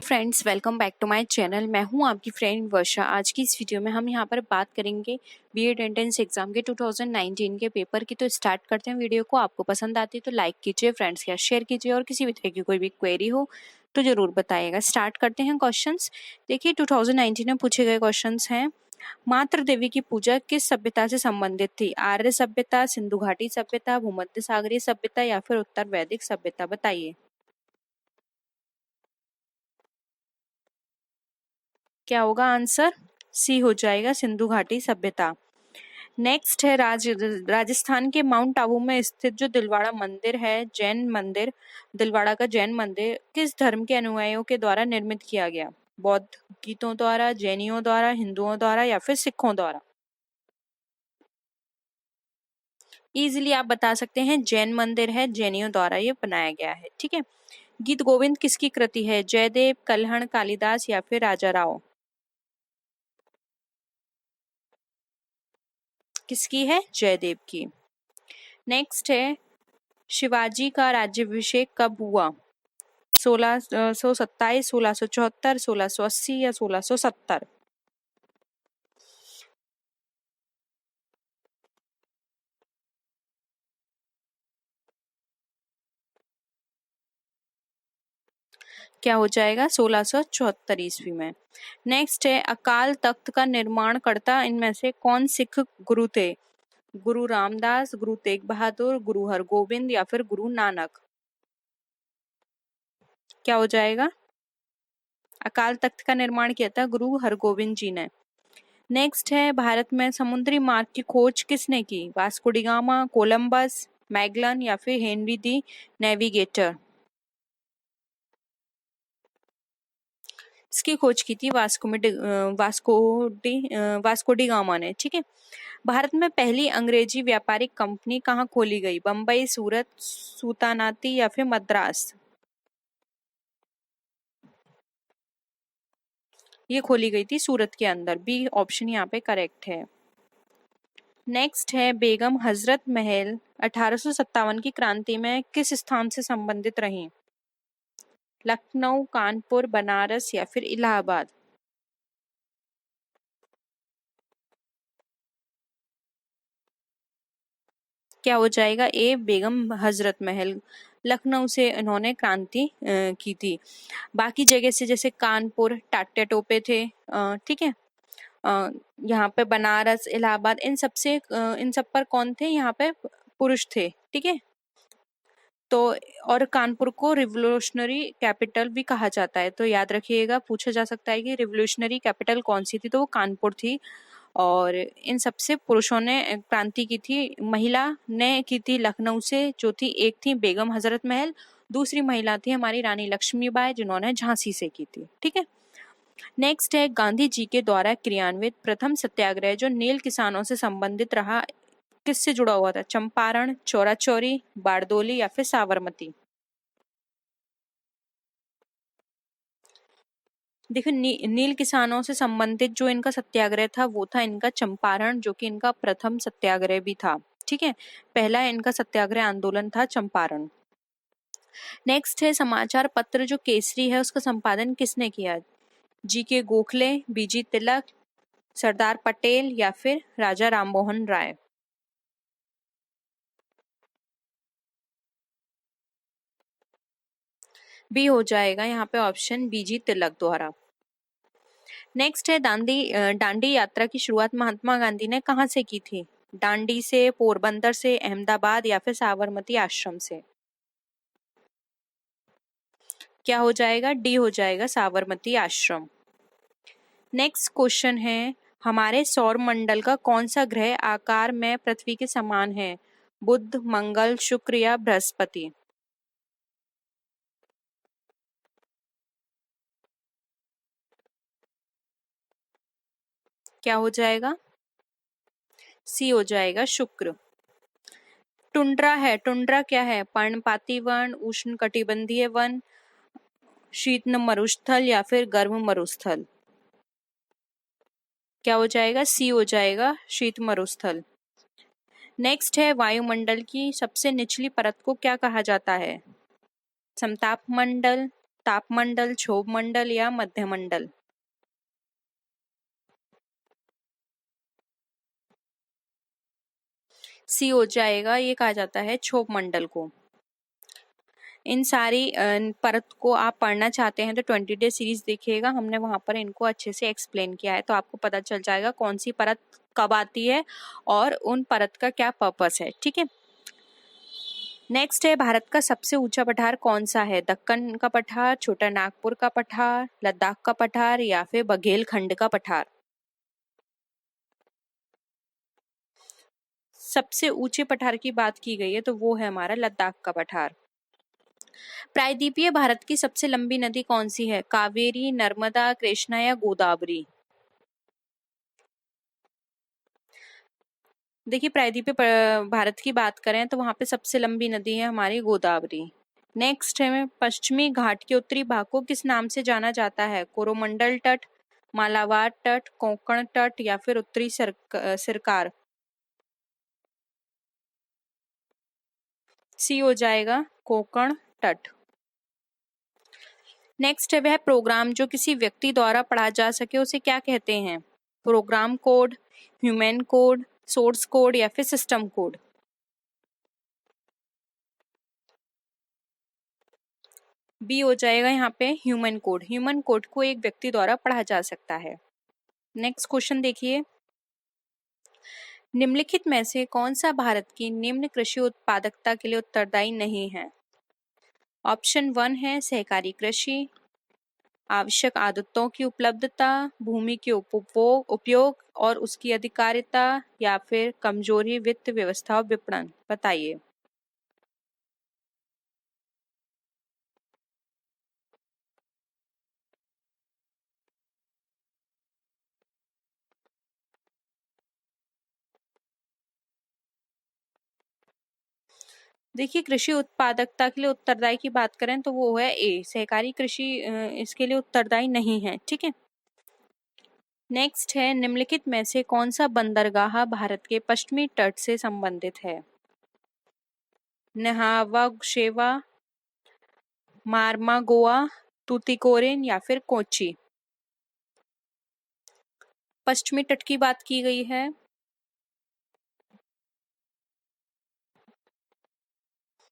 Friends, welcome back to my channel. मैं हूं आपकी फ्रेंड वर्षा। आज की इस वीडियो में हम यहां पर बात करेंगे बीएड एंट्रेंस एग्जाम के 2019 के पेपर की। तो स्टार्ट करते हैं वीडियो को। आपको पसंद आती है तो लाइक कीजिए, फ्रेंड्स के साथ शेयर कीजिए और किसी भी तरह की कोई भी क्वेरी हो तो जरूर बताइएगा। स्टार्ट करते हैं क्वेश्चंस। देखिए 2019 में पूछे गए क्वेश्चंस हैं। मातृ देवी की पूजा किस सभ्यता से संबंधित थी? आर्य सभ्यता, सिंधु घाटी सभ्यता, भूमध्य सागरीय सभ्यता या फिर उत्तर वैदिक सभ्यता? बताइए क्या होगा आंसर। सी हो जाएगा, सिंधु घाटी सभ्यता। नेक्स्ट है राजस्थान के माउंट आबू में स्थित जो दिलवाड़ा मंदिर है, जैन मंदिर, दिलवाड़ा का जैन मंदिर किस धर्म के अनुयायियों के द्वारा निर्मित किया गया? बौद्ध गीतों द्वारा, जैनियों द्वारा, हिंदुओं द्वारा या फिर सिखों द्वारा? इजीली आप बता सकते हैं, जैन मंदिर है, जैनियों द्वारा ये बनाया गया है। ठीक है। गीत गोविंद किसकी कृति है? जयदेव, कल्हण, कालिदास या फिर राजा राव? किसकी है? जयदेव की। नेक्स्ट है, शिवाजी का राज्याभिषेक कब हुआ? 1627, 1674, 1680 या 1670? क्या हो जाएगा? 1674 ईस्वी में। नेक्स्ट है, अकाल तख्त का निर्माण करता इनमें से कौन सिख गुरु थे? गुरु रामदास, गुरु तेग बहादुर, गुरु हरगोविंद या फिर गुरु नानक? क्या हो जाएगा? अकाल तख्त का निर्माण किया था गुरु हरगोविंद जी ने। नेक्स्ट है, भारत में समुद्री मार्ग की खोज किसने की? Vasco D gamma, Columbus, Magellan या फिर हेनरी दी नेविगेटर? इसकी खोज की थी वास्को डी गामा ने। ठीक है। भारत में पहली अंग्रेजी व्यापारिक कंपनी कहाँ खोली गई? बम्बई, सूरत, सूतानाती या फिर मद्रास? ये खोली गई थी सूरत के अंदर। बी ऑप्शन यहाँ पे करेक्ट है। नेक्स्ट है, बेगम हजरत महल 1857 की क्रांति में किस स्थान से संबंधित रही? लखनऊ, कानपुर, बनारस या फिर इलाहाबाद? क्या हो जाएगा? ए बेगम हजरत महल। लखनऊ से इन्होंने क्रांति की थी। बाकी जगह से जैसे कानपुर टाटे टोपे थे। ठीक है। यहाँ पे बनारस, इलाहाबाद, इन सब पर कौन थे? यहाँ पे पुरुष थे। ठीक है। तो और कानपुर को रिवोल्यूशनरी कैपिटल भी कहा जाता है। तो याद रखिएगा, पूछा जा सकता है कि रिवोल्यूशनरी कैपिटल कौन सी थी, तो वो कानपुर थी। और इन सबसे पुरुषों ने क्रांति की थी। महिला ने की थी लखनऊ से, जो थी एक थी बेगम हजरत महल, दूसरी महिला थी हमारी रानी लक्ष्मीबाई, जिन्होंने झांसी से की थी। ठीक है। नेक्स्ट है, गांधी जी के द्वारा क्रियान्वित प्रथम सत्याग्रह जो नील किसानों से संबंधित रहा किससे जुड़ा हुआ था? चंपारण, चौरा चौरी, बारडोली या फिर साबरमती? देखो नील किसानों से संबंधित जो इनका सत्याग्रह था वो था इनका चंपारण, जो कि इनका प्रथम सत्याग्रह भी था। ठीक है। पहला इनका सत्याग्रह आंदोलन था चंपारण। नेक्स्ट है, समाचार पत्र जो केसरी है उसका संपादन किसने किया? जी के गोखले, बीजी तिलक, सरदार पटेल या फिर राजा राममोहन राय? बी हो जाएगा यहाँ पे ऑप्शन, बीजी तिलक द्वारा। नेक्स्ट है, दांडी यात्रा की शुरुआत महात्मा गांधी ने कहाँ से की थी? दांडी से, पोरबंदर से, अहमदाबाद या फिर साबरमती आश्रम से? क्या हो जाएगा? डी हो जाएगा, साबरमती आश्रम। नेक्स्ट क्वेश्चन है, हमारे सौर मंडल का कौन सा ग्रह आकार में पृथ्वी के समान है? बुध, मंगल, शुक्र या बृहस्पति? क्या हो जाएगा? सी हो जाएगा, शुक्र। टुंड्रा है, टुंड्रा क्या है? पर्णपाती वन, उष्ण कटिबंधीय वन, शीत मरुस्थल या फिर गर्म मरुस्थल? क्या हो जाएगा? सी हो जाएगा, शीत मरुस्थल। नेक्स्ट है, वायुमंडल की सबसे निचली परत को क्या कहा जाता है? समताप मंडल, तापमंडल, क्षोभ मंडल या मध्यमंडल? सी हो जाएगा, ये कहा जाता है क्षोभ मंडल को। इन सारी परत को आप पढ़ना चाहते हैं तो 20 डे सीरीज देखिएगा, हमने वहां पर इनको अच्छे से एक्सप्लेन किया है, तो आपको पता चल जाएगा कौन सी परत कब आती है और उन परत का क्या पर्पस है। ठीक है, नेक्स्ट है, भारत का सबसे ऊंचा पठार कौन सा है? दक्कन का पठार, छोटा नागपुर का पठार, लद्दाख का पठार या फिर बघेलखंड का पठार? सबसे ऊंचे पठार की बात की गई है तो वो है हमारा लद्दाख का पठार। प्रायद्वीपीय भारत की सबसे लंबी नदी कौन सी है? कावेरी, नर्मदा, कृष्णा या गोदावरी? देखिए, प्रायद्वीपीय भारत की बात करें तो वहां पे सबसे लंबी नदी है हमारी गोदावरी। नेक्स्ट है, पश्चिमी घाट के उत्तरी भाग को किस नाम से जाना जाता है? कोरोमंडल तट, मालाबार तट, कोंकण तट या फिर उत्तरी सिरकार? सी हो जाएगा, कोंकण तट। नेक्स्ट है, वह प्रोग्राम जो किसी व्यक्ति द्वारा पढ़ा जा सके उसे क्या कहते हैं? Program code, human code, source code या फिर सिस्टम कोड? बी हो जाएगा यहाँ पे, ह्यूमन कोड। ह्यूमन कोड को एक व्यक्ति द्वारा पढ़ा जा सकता है। नेक्स्ट क्वेश्चन देखिए, निम्नलिखित में से कौन सा भारत की निम्न कृषि उत्पादकता के लिए उत्तरदायी नहीं है? ऑप्शन 1 है सहकारी कृषि, आवश्यक आदतों की उपलब्धता, भूमि के उपभोग उपयोग और उसकी अधिकारिता या फिर कमजोरी वित्त व्यवस्था और विपणन? बताइए। देखिए, कृषि उत्पादकता के लिए उत्तरदायी की बात करें तो वो है ए, सहकारी कृषि इसके लिए उत्तरदायी नहीं है। ठीक है, नेक्स्ट है, निम्नलिखित में से कौन सा बंदरगाह भारत के पश्चिमी तट से संबंधित है? नहावागशेवा, मार्मागोआ, तूतीकोरिन या फिर कोची? पश्चिमी तट की बात की गई है।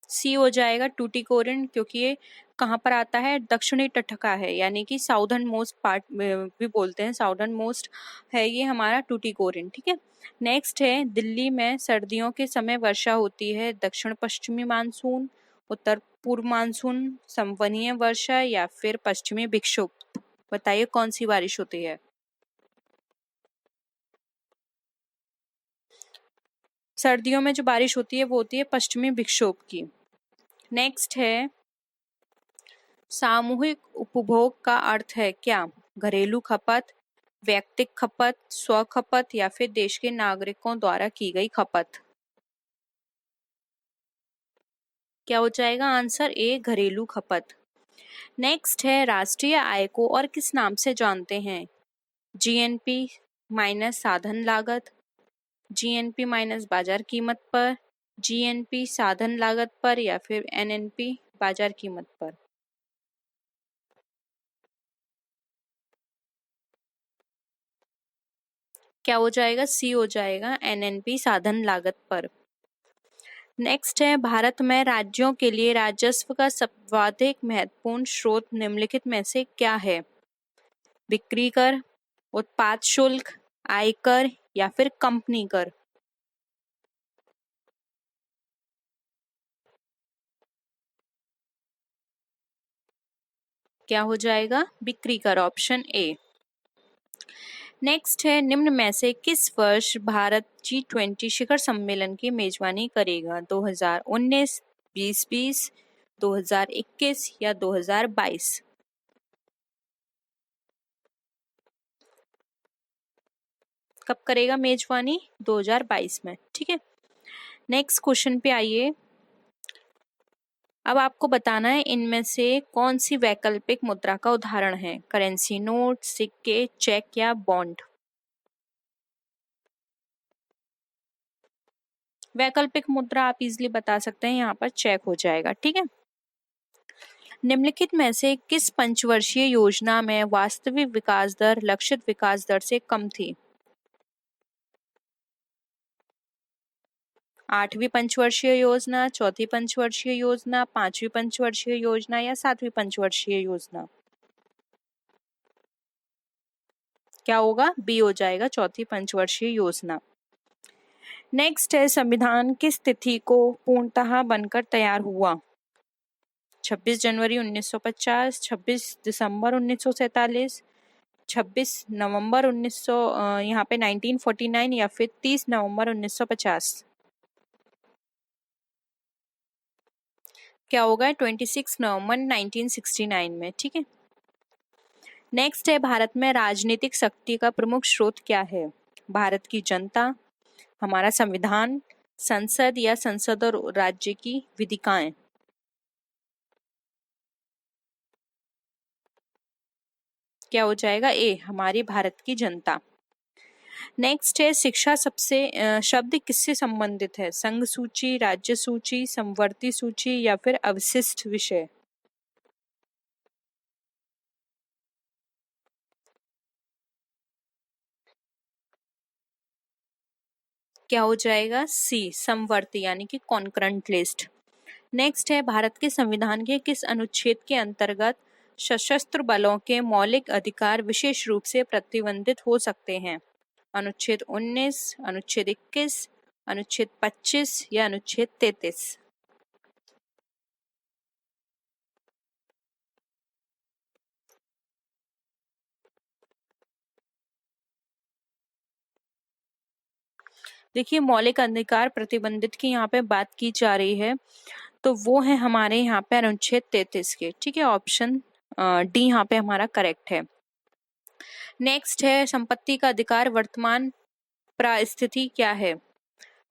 सी हो जाएगा, टूटीकोरिन, क्योंकि ये कहाँ पर आता है? दक्षिणी तट का है, यानी कि साउदर्न मोस्ट पार्ट भी बोलते हैं, साउदर्न मोस्ट है ये हमारा टूटीकोरिन। ठीक है, नेक्स्ट है, दिल्ली में सर्दियों के समय वर्षा होती है? दक्षिण पश्चिमी मानसून, उत्तर पूर्व मानसून, संवहनीय वर्षा या फिर पश्चिमी विक्षोभ? बताइए कौन सी बारिश होती है? सर्दियों में जो बारिश होती है वो होती है पश्चिमी विक्षोभ की। नेक्स्ट है, सामूहिक उपभोग का अर्थ है क्या? घरेलू खपत, व्यक्तिगत खपत, स्व खपत या फिर देश के नागरिकों द्वारा की गई खपत? क्या हो जाएगा आंसर? ए, घरेलू खपत। नेक्स्ट है, राष्ट्रीय आय को और किस नाम से जानते हैं? जीएनपी माइनस साधन लागत, जीएनपी माइनस बाजार कीमत पर, जीएनपी साधन लागत पर या फिर एनएनपी बाजार कीमत पर? क्या हो जाएगा? सी हो जाएगा, एनएनपी साधन लागत पर। नेक्स्ट है, भारत में राज्यों के लिए राजस्व का सर्वाधिक महत्वपूर्ण स्रोत निम्नलिखित में से क्या है? बिक्री कर, उत्पाद शुल्क, आयकर या फिर कंपनी कर? क्या हो जाएगा? बिक्री कर, ऑप्शन ए। नेक्स्ट है, निम्न में से किस वर्ष भारत G20 शिखर सम्मेलन की मेजबानी करेगा? 2019, 2020, 2021 या 2022? कब करेगा मेजबानी? 2022 में। ठीक है, नेक्स्ट क्वेश्चन पे आइए। अब आपको बताना है इनमें से कौन सी वैकल्पिक मुद्रा का उदाहरण है? करेंसी नोट, सिक्के, चेक या बॉन्ड? वैकल्पिक मुद्रा आप इजीली बता सकते हैं, यहाँ पर चेक हो जाएगा। ठीक है, निम्नलिखित में से किस पंचवर्षीय योजना में वास्तविक विकास दर लक्षित विकास दर से कम थी? 8वीं पंचवर्षीय योजना, चौथी पंचवर्षीय योजना, 5वीं पंचवर्षीय योजना या 7वीं पंचवर्षीय योजना? क्या होगा? बी हो जाएगा, चौथी पंचवर्षीय योजना। नेक्स्ट है, संविधान किस तिथि को पूर्णतः बनकर तैयार हुआ? 26 जनवरी 1950, 26 दिसंबर 1947, 26 नवंबर 1900 यहाँ पे 1949 या फिर 30 नवंबर 1950? क्या होगा? 26 नवंबर 1969 में। ठीक है। नेक्स्ट है, भारत में राजनीतिक शक्ति का प्रमुख स्रोत क्या है? भारत की जनता, हमारा संविधान, संसद या संसद और राज्य की विधिकाएं? क्या हो जाएगा? ए, हमारी भारत की जनता। नेक्स्ट है, शिक्षा सबसे शब्द किससे संबंधित है? संघ सूची, राज्य सूची, समवर्ती सूची या फिर अवशिष्ट विषय? क्या हो जाएगा? सी, समवर्ती यानी कि कॉन्करेंट लिस्ट। नेक्स्ट है, भारत के संविधान के किस अनुच्छेद के अंतर्गत सशस्त्र बलों के मौलिक अधिकार विशेष रूप से प्रतिबंधित हो सकते हैं? अनुच्छेद 19, अनुच्छेद 21, अनुच्छेद 25 या अनुच्छेद 33? देखिए, मौलिक अधिकार प्रतिबंधित की यहाँ पे बात की जा रही है, तो वो है हमारे यहाँ पे अनुच्छेद 33 के। ठीक है, ऑप्शन डी यहाँ पे हमारा करेक्ट है। नेक्स्ट है, संपत्ति का अधिकार वर्तमान परिस्थिति क्या है?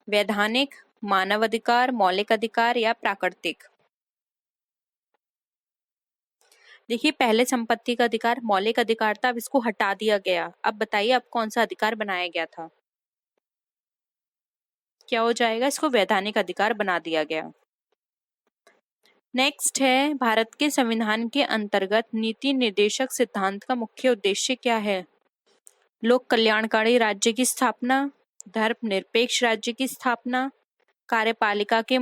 वैधानिक, मानव अधिकार, मौलिक अधिकार या प्राकृतिक? देखिए, पहले संपत्ति का अधिकार मौलिक अधिकार था, अब इसको हटा दिया गया। अब बताइए, अब कौन सा अधिकार बनाया गया था? क्या हो जाएगा? इसको वैधानिक अधिकार बना दिया गया। नेक्स्ट है, भारत के संविधान के अंतर्गत नीति निर्देशक सिद्धांत का मुख्य उद्देश्य क्या है? लोक कल्याणकारी राज्य की स्थापना, धर्मनिरपेक्ष राज्य की स्थापना, कार्यपालिका के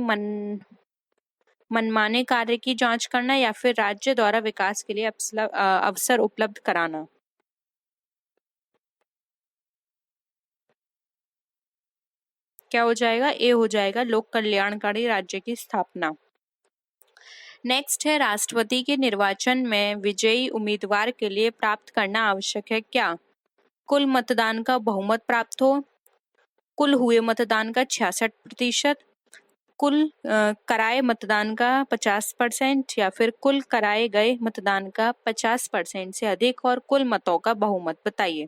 मनमाने कार्य की जांच करना या फिर राज्य द्वारा विकास के लिए अवसर उपलब्ध कराना? क्या हो जाएगा? ए हो जाएगा, लोक कल्याणकारी राज्य की स्थापना। नेक्स्ट है, राष्ट्रपति के निर्वाचन में विजयी उम्मीदवार के लिए प्राप्त करना आवश्यक है क्या? कुल मतदान का बहुमत प्राप्त हो, कुल हुए मतदान का 66%, कुल कराए मतदान का 50% या फिर कुल कराए गए मतदान का 50% से अधिक और कुल मतों का बहुमत? बताइए।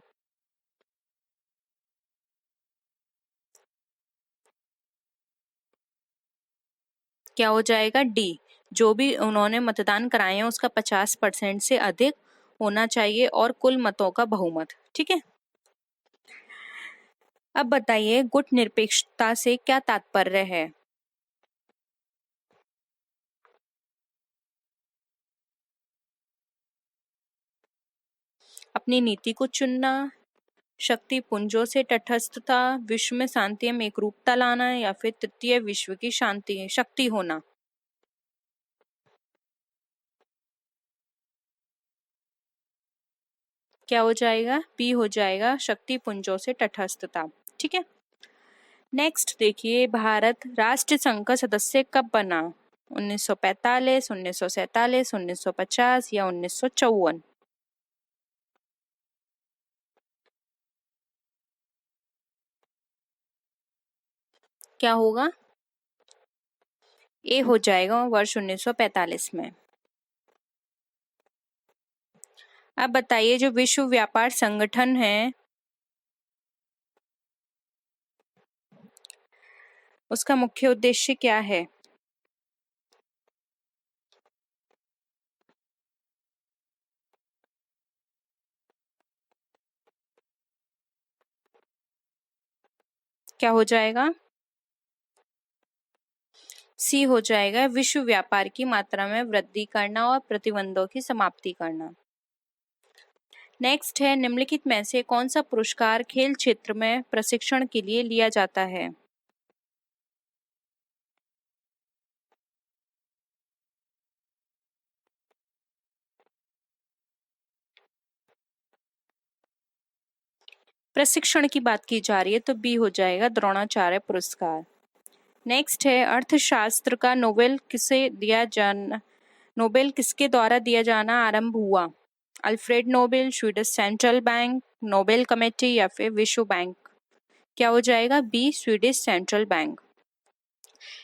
क्या हो जाएगा? डी, जो भी उन्होंने मतदान कराए हैं उसका 50% से अधिक होना चाहिए और कुल मतों का बहुमत। ठीक है। अब बताइए, गुट निरपेक्षता से क्या तात्पर्य है? अपनी नीति को चुनना, शक्ति पुंजों से तटस्थता, विश्व में शांति एवं एकरूपता लाना या फिर तृतीय विश्व की शांति शक्ति होना? क्या हो जाएगा? पी हो जाएगा, शक्ति पुंजों से तटस्थता। ठीक है। नेक्स्ट देखिए, भारत राष्ट्र संघ का सदस्य कब बना? 1945, 1947, 1950 या 1954? क्या होगा? ए हो जाएगा, वर्ष 1945 में। अब बताइए, जो विश्व व्यापार संगठन है उसका मुख्य उद्देश्य क्या है? क्या हो जाएगा? सी हो जाएगा विश्व व्यापार की मात्रा में वृद्धि करना और प्रतिबंधों की समाप्ति करना। नेक्स्ट है निम्नलिखित में से कौन सा पुरस्कार खेल क्षेत्र में प्रशिक्षण के लिए लिया जाता है? प्रशिक्षण की बात की जा रही है तो बी हो जाएगा द्रोणाचार्य पुरस्कार। नेक्स्ट है अर्थशास्त्र का नोबेल किसके द्वारा दिया जाना आरंभ हुआ? Alfred Nobel, Swedish central bank, Nobel committee या फिर विश्व बैंक? क्या हो जाएगा? B Swedish central bank.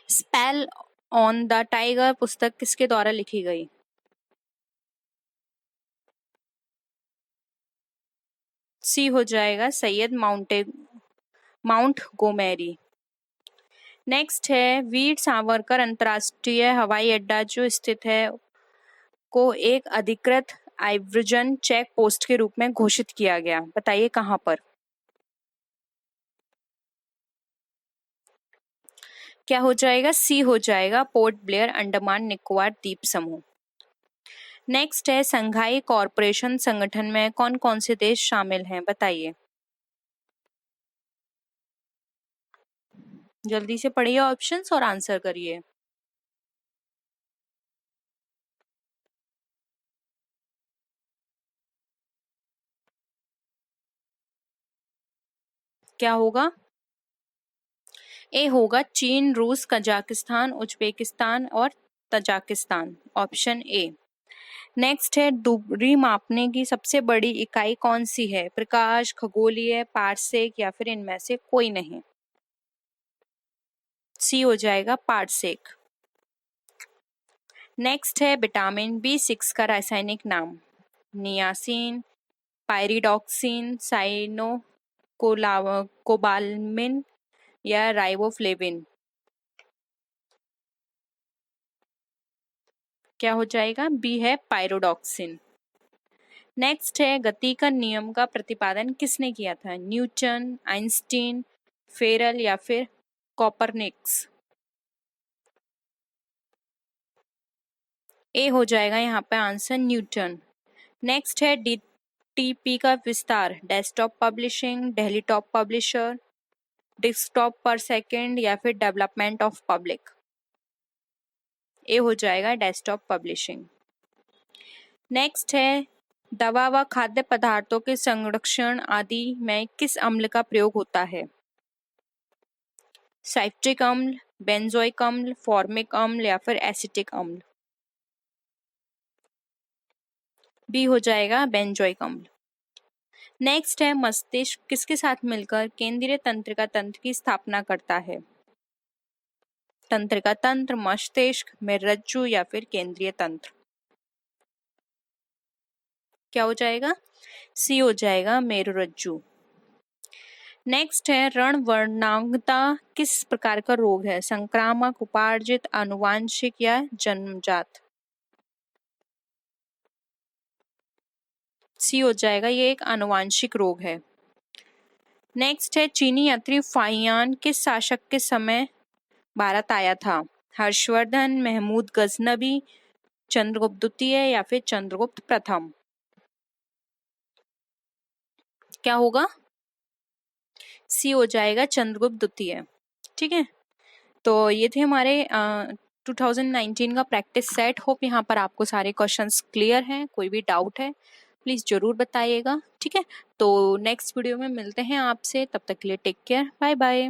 Spell on the tiger पुस्तक किसके द्वारा लिखी गई? सी हो जाएगा सैयद माउंट गोमेरी। नेक्स्ट है वीर सावरकर अंतर्राष्ट्रीय हवाई अड्डा जो स्थित है को एक अधिकृत आव्रजन चेक पोस्ट के रूप में घोषित किया गया, बताइए कहां पर? क्या हो जाएगा? सी हो जाएगा पोर्ट ब्लेयर, अंडमान निकोबार द्वीप समूह। नेक्स्ट है संघाई कॉरपोरेशन संगठन में कौन कौन से देश शामिल हैं, बताइए। जल्दी से पढ़िए ऑप्शंस और आंसर करिए। क्या होगा? ए होगा चीन, रूस, कजाकिस्तान, उज्बेकिस्तान और तजाकिस्तान, ऑप्शन ए। नेक्स्ट है दूरी मापने की सबसे बड़ी इकाई कौन सी है? प्रकाश, खगोलीय, पारसेक या फिर इनमें से कोई नहीं? सी हो जाएगा पारसेक। नेक्स्ट है विटामिन B6 का रासायनिक नाम? नियासिन, पायरिडॉक्सिन, कोबालमिन या राइबोफ्लेविन? क्या हो जाएगा? बी है पायरोडॉक्सिन। नेक्स्ट है गति का नियम का प्रतिपादन किसने किया था? न्यूटन, आइंस्टीन, फेरल या फिर कॉपरनिक्स? ए हो जाएगा यहाँ पे आंसर न्यूटन। नेक्स्ट है DTP का विस्तार? Desktop publishing, desktop publisher, desktop पर सेकेंड या फिर डेवलपमेंट ऑफ पब्लिक? ए हो जाएगा डेस्कटॉप पब्लिशिंग। नेक्स्ट है दवा व खाद्य पदार्थों के संरक्षण आदि में किस अम्ल का प्रयोग होता है? साइट्रिक अम्ल, बेंजोइक अम्ल, फॉर्मिक अम्ल या फिर एसिटिक अम्ल? बी हो जाएगा बेंजोइक अम्ल। नेक्स्ट है मस्तिष्क किसके साथ मिलकर केंद्रीय तंत्रिका तंत्र की स्थापना करता है? तंत्रिका तंत्र, मस्तिष्क, मेरुरज्जु या फिर केंद्रीय तंत्र? क्या हो जाएगा? सी हो जाएगा मेरुरज्जु। नेक्स्ट है रणवर्णांगता किस प्रकार का रोग है? संक्रामक, उपार्जित, आनुवांशिक या जन्मजात? सी हो जाएगा ये एक आनुवांशिक रोग है। नेक्स्ट है चीनी यात्री फाहियान किस शासक के समय भारत आया था? हर्षवर्धन, महमूद गजनबी, चंद्रगुप्त द्वितीय या फिर चंद्रगुप्त प्रथम? क्या होगा? सी हो जाएगा चंद्रगुप्त द्वितीय। ठीक है, तो ये थे हमारे 2019 का प्रैक्टिस सेट। होप यहाँ पर आपको सारे क्वेश्चंस क्लियर हैं। कोई भी डाउट है प्लीज जरूर बताइएगा। ठीक है, तो नेक्स्ट वीडियो में मिलते हैं आपसे, तब तक के लिए टेक केयर, बाय बाय।